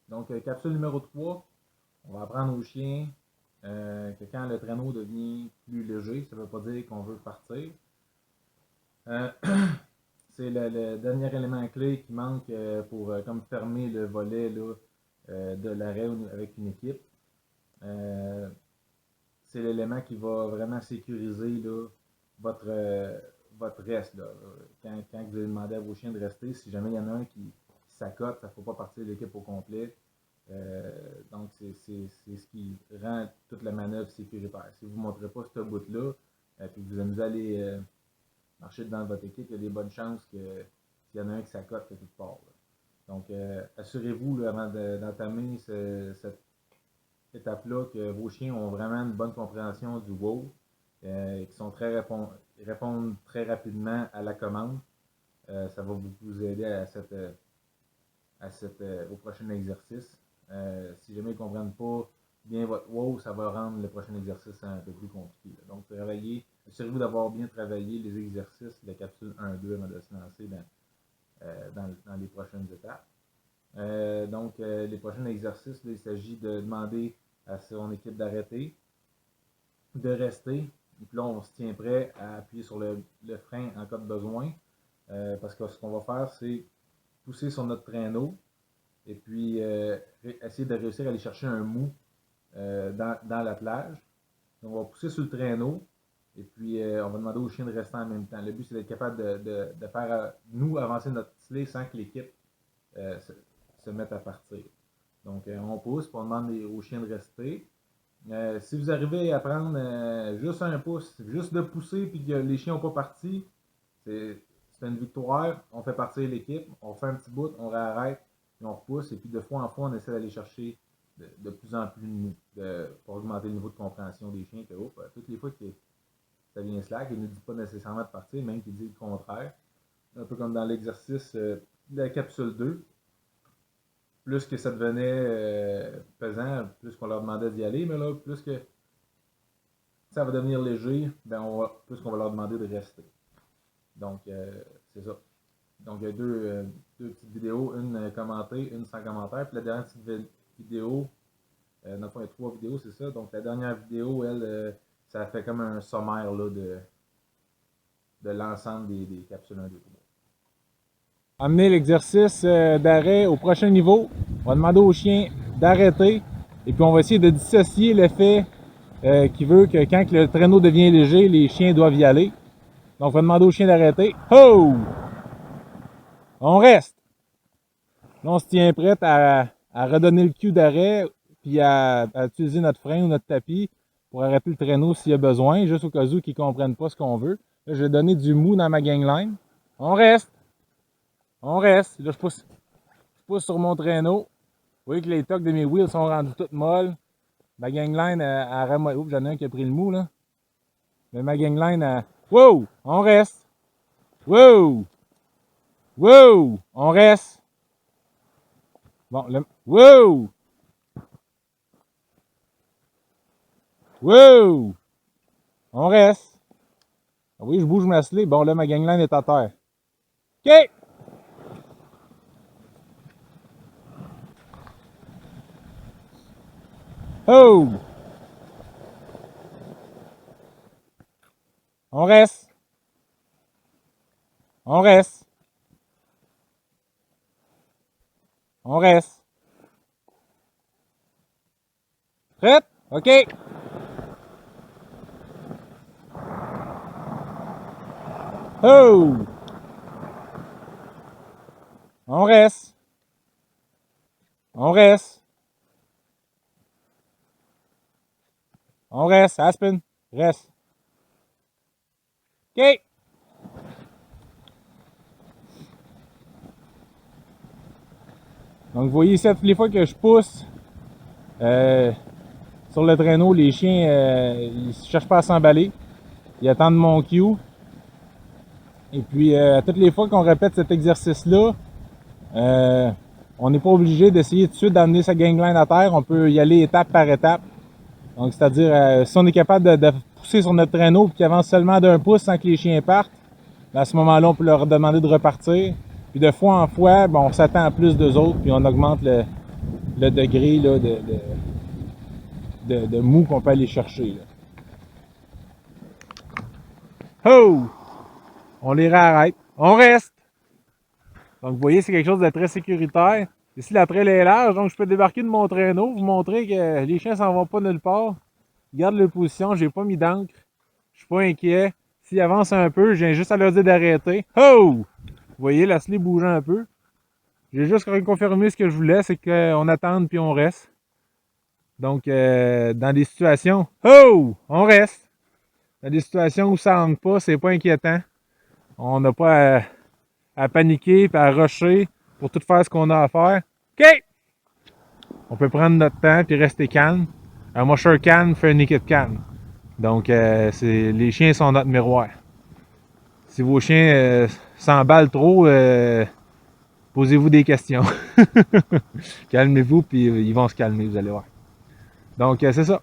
Donc, capsule numéro 3, on va apprendre aux chiens que quand le traîneau devient plus léger, ça ne veut pas dire qu'on veut partir. C'est le dernier élément clé qui manque pour comme fermer le volet là, de l'arrêt avec une équipe. C'est l'élément qui va vraiment sécuriser là, votre reste. Là. Quand vous allez demander à vos chiens de rester, si jamais il y en a un qui s'accote, ça ne faut pas partir de l'équipe au complet. Donc, c'est ce qui rend toute la manœuvre sécuritaire. Si vous ne montrez pas ce bout-là, puis que vous amusez à aller marcher dans votre équipe, il y a des bonnes chances que s'il y en a un qui s'accote quelque part. Là. Donc, assurez-vous avant d'entamer cette étape-là que vos chiens ont vraiment une bonne compréhension du wow, qui sont répondent très rapidement à la commande. Ça va vous aider au prochain exercice. Si jamais ils ne comprennent pas bien votre wow, ça va rendre le prochain exercice un peu plus compliqué. Là. Donc, assurez-vous d'avoir bien travaillé les exercices de la capsule 1-2 avant de se lancer dans les prochaines étapes. Donc, les prochains exercices, là, il s'agit de demander à son équipe d'arrêter, de rester, et puis là, on se tient prêt à appuyer sur le frein en cas de besoin, parce que ce qu'on va faire, c'est pousser sur notre traîneau, et puis essayer de réussir à aller chercher un mou dans l'attelage. On va pousser sur le traîneau, et puis on va demander aux chiens de rester en même temps. Le but, c'est d'être capable de faire, nous, avancer notre filet sans que l'équipe se mette à partir. Donc, on pousse, puis on demande aux chiens de rester. Si vous arrivez à prendre juste un pouce, juste de pousser, puis que les chiens n'ont pas parti, c'est une victoire. On fait partir l'équipe, on fait un petit bout, on réarrête, puis on repousse, et puis de fois en fois, on essaie d'aller chercher de plus en plus pour augmenter le niveau de compréhension des chiens. Que, toutes les fois que ça vient slack, il ne dit pas nécessairement de partir, même qu'il dit le contraire. Un peu comme dans l'exercice de la capsule 2. Plus que ça devenait pesant, plus qu'on leur demandait d'y aller, mais là, plus que ça va devenir léger, plus qu'on va leur demander de rester. Donc, c'est ça. Donc, il y a deux petites vidéos, une commentée, une sans commentaire. Puis la dernière petite vidéo, dans le fond, il y a 3 vidéos, c'est ça. Donc, la dernière vidéo, elle, ça fait comme un sommaire là, de l'ensemble des capsules 1, 2, 3. Amener l'exercice d'arrêt au prochain niveau. On va demander au chien d'arrêter. Et puis, on va essayer de dissocier l'effet qui veut que quand le traîneau devient léger, les chiens doivent y aller. Donc, on va demander au chien d'arrêter. Ho! On reste. Là, on se tient prêt à redonner le cue d'arrêt, puis à utiliser notre frein ou notre tapis pour arrêter le traîneau s'il y a besoin, juste au cas où qu'ils ne comprennent pas ce qu'on veut. Là, je vais donner du mou dans ma gangline. On reste. On reste. Là, je pousse sur mon traîneau. Vous voyez que les tocs de mes wheels sont rendus toutes molles. Ma gangline, elle remonte. Oups, j'en ai un qui a pris le mou, là. Mais ma gangline, elle... Wow! On reste. Wow! Wow! On reste. Bon, le... Wow! Wow! On reste. Ah oui, je bouge ma slé. Bon, là, ma gangline est à terre. OK! Oh! On reste. On reste. On reste. Prête? OK. Oh! On reste. On reste. On reste. Aspen. Reste. OK. Donc, vous voyez ici, toutes les fois que je pousse sur le traîneau, les chiens, ils ne cherchent pas à s'emballer. Ils attendent mon cue. Et puis, toutes les fois qu'on répète cet exercice-là, on n'est pas obligé d'essayer tout de suite d'amener sa gangline à terre. On peut y aller étape par étape. Donc, c'est-à-dire, si on est capable de pousser sur notre traîneau et qu'il avance seulement d'un pouce sans que les chiens partent, à ce moment-là, on peut leur demander de repartir. Puis de fois en fois, on s'attend à plus d'eux autres, puis on augmente le degré là, de mou qu'on peut aller chercher. Là. Oh! On les réarrête. On reste! Donc, vous voyez, c'est quelque chose de très sécuritaire. Ici, la trail est large, donc je peux débarquer de mon traîneau, vous montrer que les chiens s'en vont pas nulle part. Ils gardent leur position, j'ai pas mis d'encre. Je suis pas inquiet. S'ils avancent un peu, je viens juste à leur dire d'arrêter. Oh! Vous voyez, la slip bouge un peu. J'ai juste reconfirmé ce que je voulais, c'est qu'on attende puis on reste. Donc, dans des situations, oh! On reste. Dans des situations où ça rentre pas, c'est pas inquiétant. On n'a pas à paniquer et à rusher pour tout faire ce qu'on a à faire. OK! On peut prendre notre temps puis rester calme. Un musher calme fait une équipe calme. Donc, les chiens sont notre miroir. Si vos chiens s'emballent trop, posez-vous des questions. Calmez-vous, puis ils vont se calmer, vous allez voir. Donc, c'est ça.